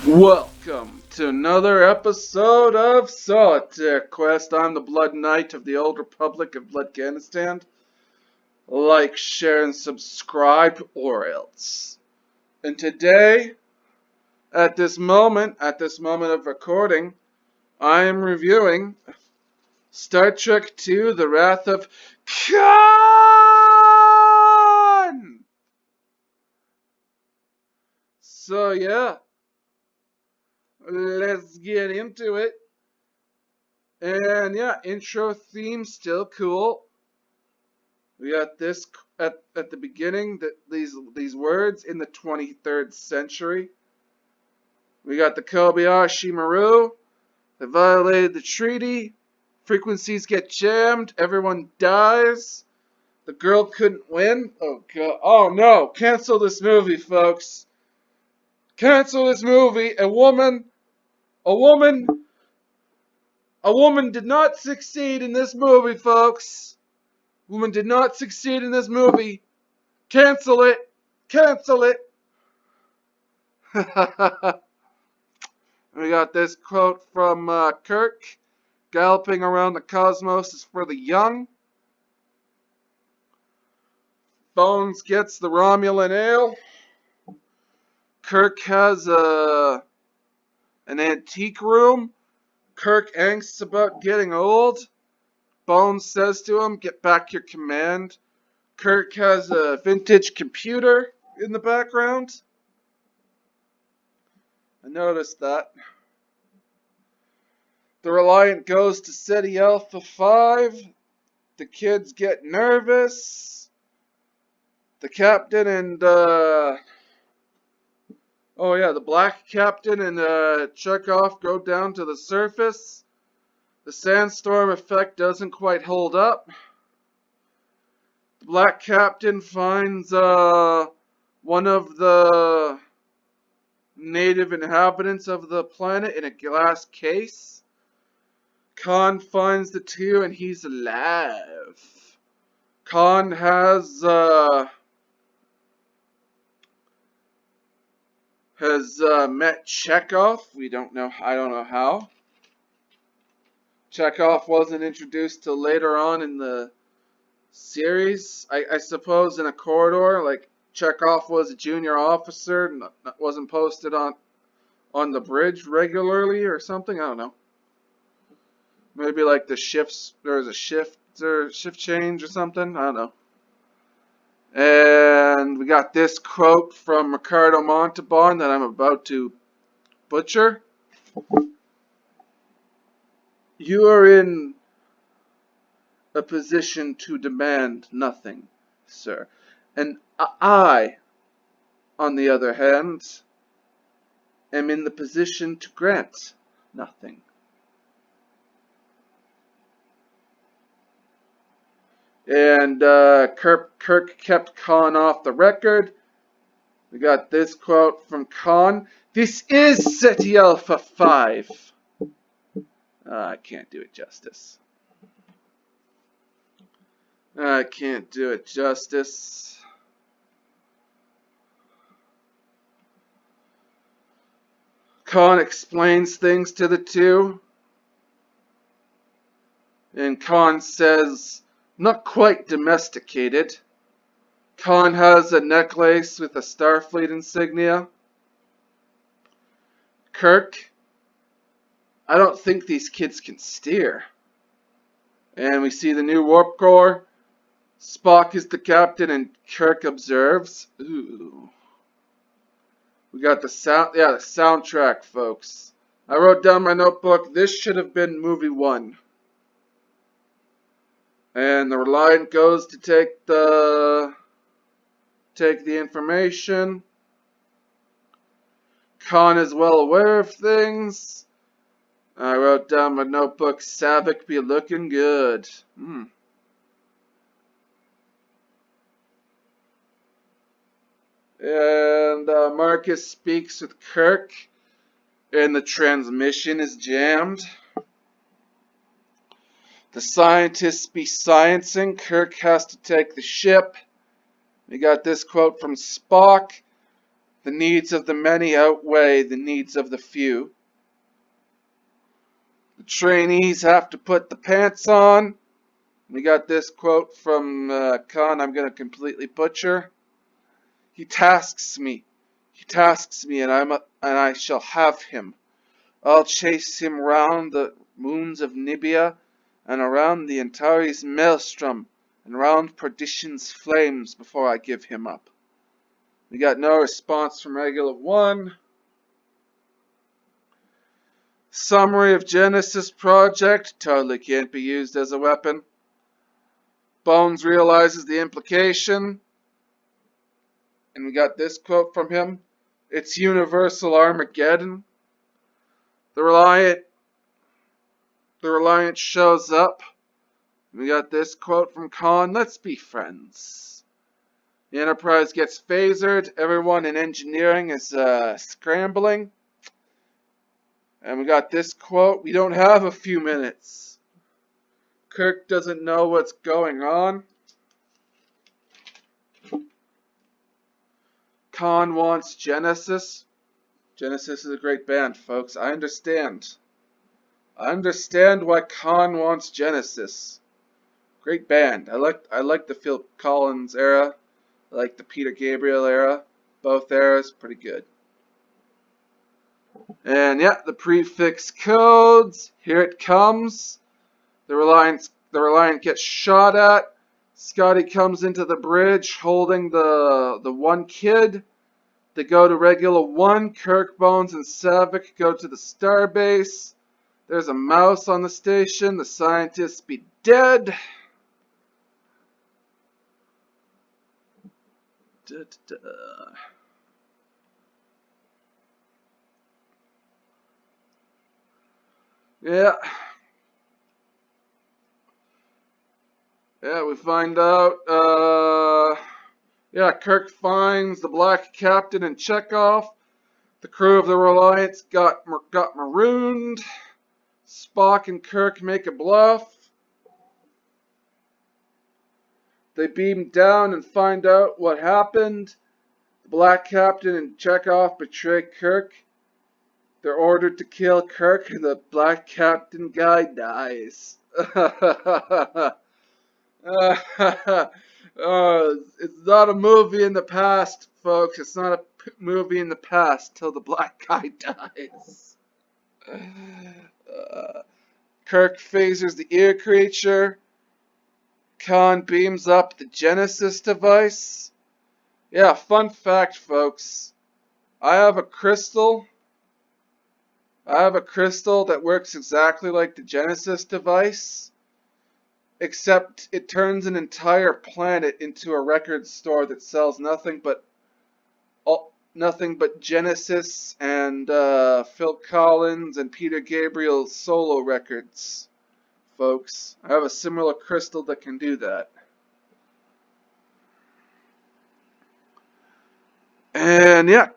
Welcome to another episode of Solitaire Quest. I'm the Blood Knight of the Old Republic of Bloodganistan. Like, share, and subscribe, or else. And today, at this moment of recording, I am reviewing Star Trek II: The Wrath of Khan! So yeah, let's get into it. And yeah, intro theme still cool. We got this at the beginning, these words in the 23rd century. We got the Kobayashi Maru. They violated the treaty. Frequencies get jammed. Everyone dies. The girl couldn't win. Oh god. Oh no. Cancel this movie, folks. Cancel this movie. A woman did not succeed in this movie, folks. Woman did not succeed in this movie. Cancel it. Cancel it. We got this quote from Kirk. Galloping around the cosmos is for the young. Bones gets the Romulan ale. Kirk has an antique room. Kirk angsts about getting old. Bones says to him, "Get back your command." Kirk has a vintage computer in the background. I noticed that. The Reliant goes to Ceti Alpha 5. The kids get nervous. The captain and, the black captain and, Chekhov go down to the surface. The sandstorm effect doesn't quite hold up. The black captain finds, one of the native inhabitants of the planet in a glass case. Khan finds the two and he's alive. Khan has met Chekhov. I don't know how. Chekhov wasn't introduced till later on in the series. I suppose in a corridor, like Chekhov was a junior officer, wasn't posted on the bridge regularly or something. I don't know. Maybe like the shifts, there was a shift change or something. I don't know. And we got this quote from Ricardo Montalban that I'm about to butcher. You are in a position to demand nothing, sir. And I, on the other hand, am in the position to grant nothing. And Kirk kept Khan off the record. We got this quote from Khan. This is Ceti Alpha 5. I can't do it justice. I can't do it justice. Khan explains things to the two. And Khan says, not quite domesticated. Khan has a necklace with a Starfleet insignia. Kirk, I don't think these kids can steer. And we see the new warp core. Spock is the captain and Kirk observes. Ooh. We got the soundtrack, folks. I wrote down my notebook. This should have been movie 1. And the Reliant goes to take the information. Khan is well aware of things. I wrote down my notebook. Saavik be looking good. And Marcus speaks with Kirk, and the transmission is jammed. The scientists be sciencing. Kirk has to take the ship. We got this quote from Spock. The needs of the many outweigh the needs of the few. The trainees have to put the pants on. We got this quote from Khan I'm going to completely butcher. He tasks me, and I shall have him. I'll chase him round the moons of Nibia, and around the Antares maelstrom, and round perdition's flames before I give him up. We got no response from Regular 1. Summary of Genesis Project, totally can't be used as a weapon. Bones realizes the implication. And we got this quote from him. It's universal Armageddon. The Reliant shows up. We got this quote from Khan. Let's be friends. The Enterprise gets phasered. Everyone in engineering is scrambling. And we got this quote. We don't have a few minutes. Kirk doesn't know what's going on. Khan wants Genesis. Genesis is a great band, folks. I understand. I understand why Khan wants Genesis. Great band. I like the Phil Collins era. I like the Peter Gabriel era. Both eras, pretty good. And yeah, the prefix codes. Here it comes. The Reliant gets shot at. Scotty comes into the bridge holding the one kid. They go to Regular 1. Kirk, Bones, and Savick go to the starbase. There's a mouse on the station. The scientists be dead. Yeah. Yeah, we find out, Kirk finds the Black Captain and Chekhov. The crew of the Reliance got marooned. Spock and Kirk make a bluff. They beam down and find out what happened. The Black Captain and Chekhov betray Kirk. They're ordered to kill Kirk, and the Black Captain guy dies. It's not a movie in the past, folks. It's not a movie in the past till the black guy dies. Kirk phasers the ear creature. Khan beams up the Genesis device. Yeah, fun fact, folks. I have a crystal that works exactly like the Genesis device, except it turns an entire planet into a record store that sells nothing but Genesis and Phil Collins and Peter Gabriel's solo records, folks. I have a similar crystal that can do that. And yeah,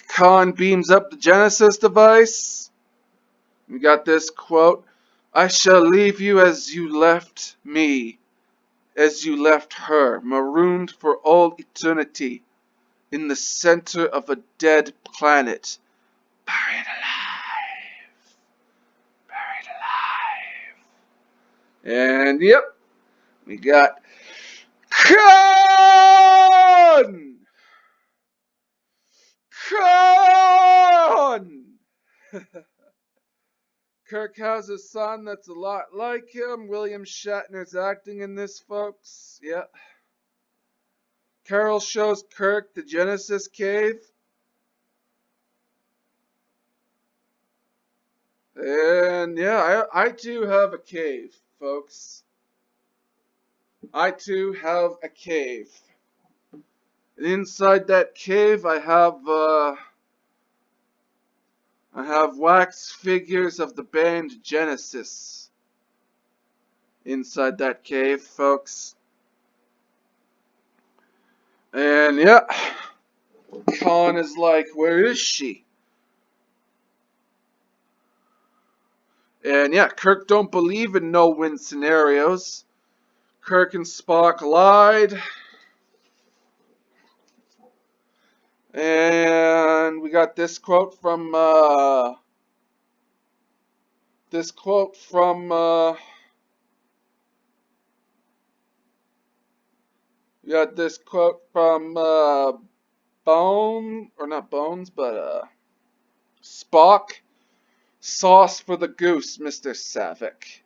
Khan beams up the Genesis device. We got this quote. I shall leave you as you left me, as you left her, marooned for all eternity, in the center of a dead planet, buried alive. And yep, we got Khan! Kirk has a son that's a lot like him. William Shatner's acting in this, folks. Yeah. Carol shows Kirk the Genesis cave. And yeah, I too have a cave, folks. I too have a cave. And inside that cave, I have wax figures of the band Genesis. Inside that cave, folks. And yeah, Khan is like, where is she? And yeah, Kirk don't believe in no-win scenarios. Kirk and Spock lied. And we got this quote from we got this quote from Bone, or not Bones, but Spock. Sauce for the goose, Mr. Savick.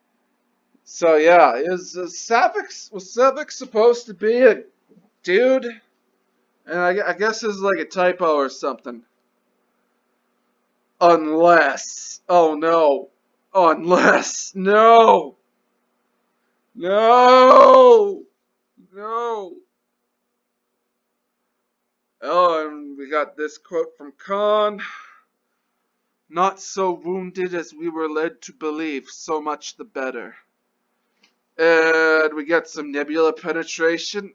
So yeah, was Savick supposed to be a dude? And I guess it's like a typo or something. Unless, oh no, unless, no, no, no. Oh, and we got this quote from Khan. Not so wounded as we were led to believe, so much the better. And we got some nebula penetration.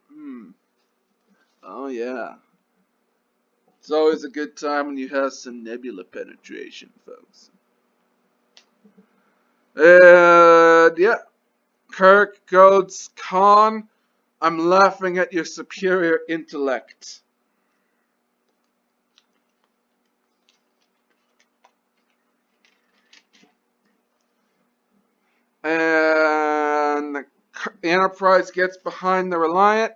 Oh yeah. It's always a good time when you have some nebula penetration, folks. And yeah, Kirk goes, Khan, I'm laughing at your superior intellect. And the Enterprise gets behind the Reliant.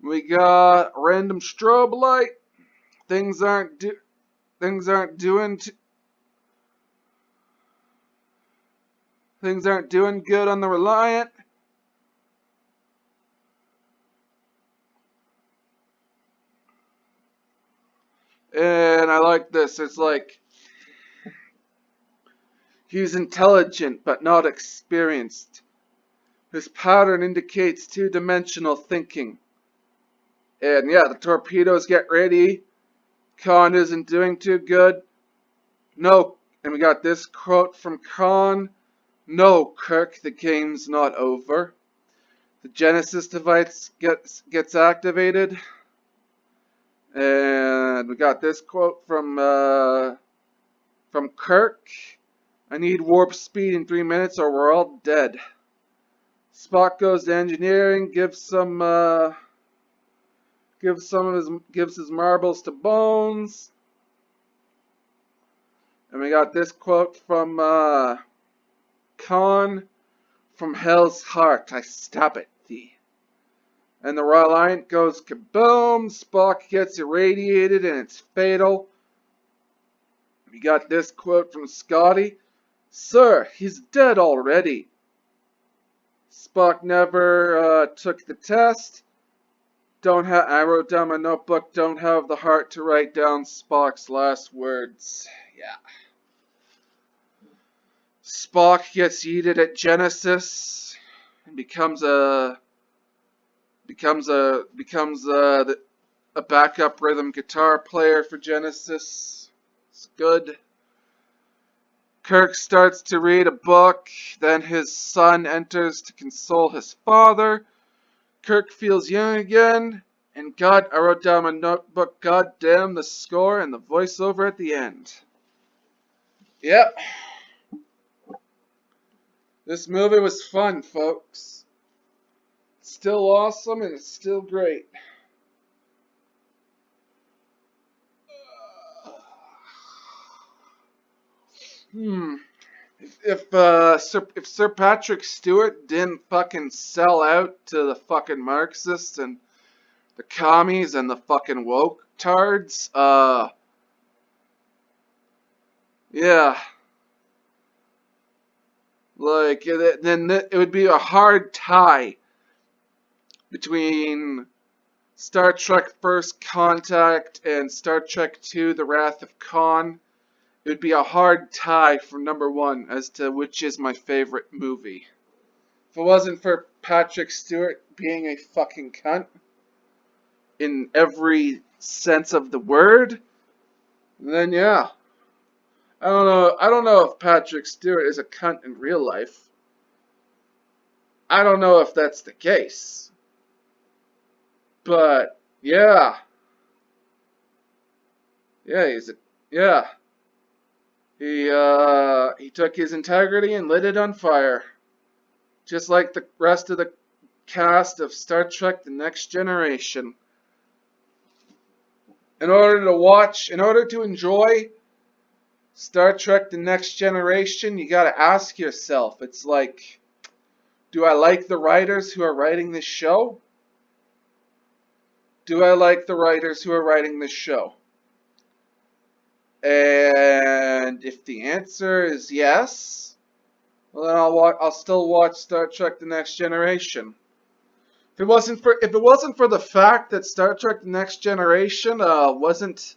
We got random strobe light. Things aren't doing good on the Reliant. And I like this. It's like he's intelligent but not experienced. His pattern indicates two-dimensional thinking. And yeah, the torpedoes get ready. Khan isn't doing too good. No, and we got this quote from Khan. No, Kirk, the game's not over. The Genesis device gets activated. And we got this quote from Kirk. I need warp speed in 3 minutes or we're all dead. Spock goes to engineering, gives his marbles to Bones. And we got this quote from Khan. From hell's heart, I stab at thee. And the Reliant goes kaboom. Spock gets irradiated and it's fatal. We got this quote from Scotty. Sir, he's dead already. Spock never took the test. I wrote down my notebook, don't have the heart to write down Spock's last words. Yeah. Spock gets yeeted at Genesis and becomes a backup rhythm guitar player for Genesis. It's good. Kirk starts to read a book, then his son enters to console his father. Kirk feels young again, and I wrote down my notebook, God damn the score and the voiceover at the end. Yep. This movie was fun, folks. It's still awesome and it's still great. If Sir Patrick Stewart didn't fucking sell out to the fucking Marxists and the commies and the fucking woke tards, yeah. Like, then it would be a hard tie between Star Trek First Contact and Star Trek II The Wrath of Khan. It would be a hard tie for number one as to which is my favorite movie. If it wasn't for Patrick Stewart being a fucking cunt in every sense of the word, then yeah. I don't know if Patrick Stewart is a cunt in real life. I don't know if that's the case. But yeah. Yeah. He took his integrity and lit it on fire. Just like the rest of the cast of Star Trek The Next Generation. in order to enjoy Star Trek The Next Generation, you gotta ask yourself, it's like, do I like the writers who are writing this show? Do I like the writers who are writing this show? And if the answer is yes, well then I'll still watch Star Trek The Next Generation. If it wasn't for the fact that Star Trek The Next Generation wasn't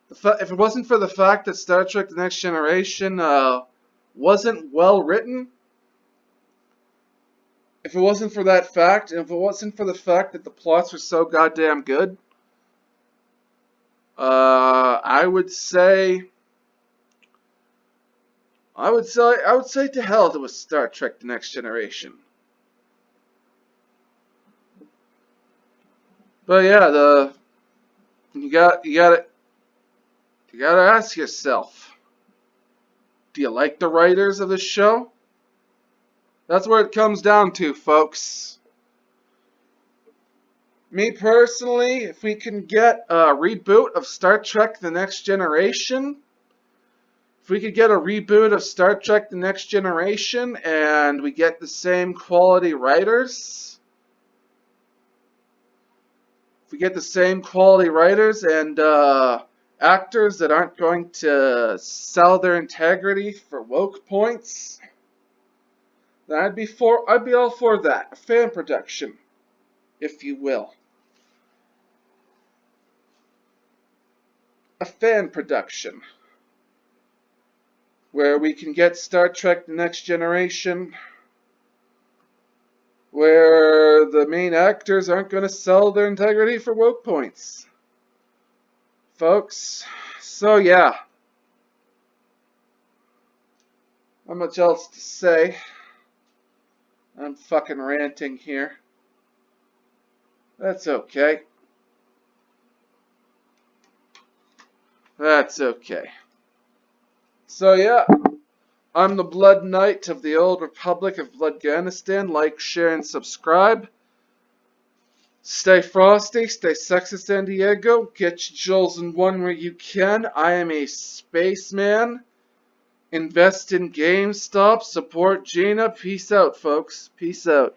if it wasn't for the fact that Star Trek The Next Generation wasn't well written, if it wasn't for that fact, and if it wasn't for the fact that the plots were so goddamn good, I would say to hell with Star Trek The Next Generation. But yeah, you gotta ask yourself, do you like the writers of the show? That's where it comes down to, folks. Me personally, if we can get a reboot of Star Trek The Next Generation, if we could get a reboot of Star Trek The Next Generation and we get the same quality writers, if we get the same quality writers and actors that aren't going to sell their integrity for woke points, then I'd be all for that. A fan production, if you will. A fan production where we can get Star Trek The Next Generation, where the main actors aren't going to sell their integrity for woke points, folks. So yeah, not much else to say. I'm fucking ranting here. That's okay. That's okay. So yeah, I'm the Blood Knight of the Old Republic of Bloodganistan. Like, share, and subscribe. Stay frosty, stay sexy, San Diego. Get your jewels in one where you can. I am a spaceman. Invest in GameStop. Support Gina. Peace out, folks. Peace out.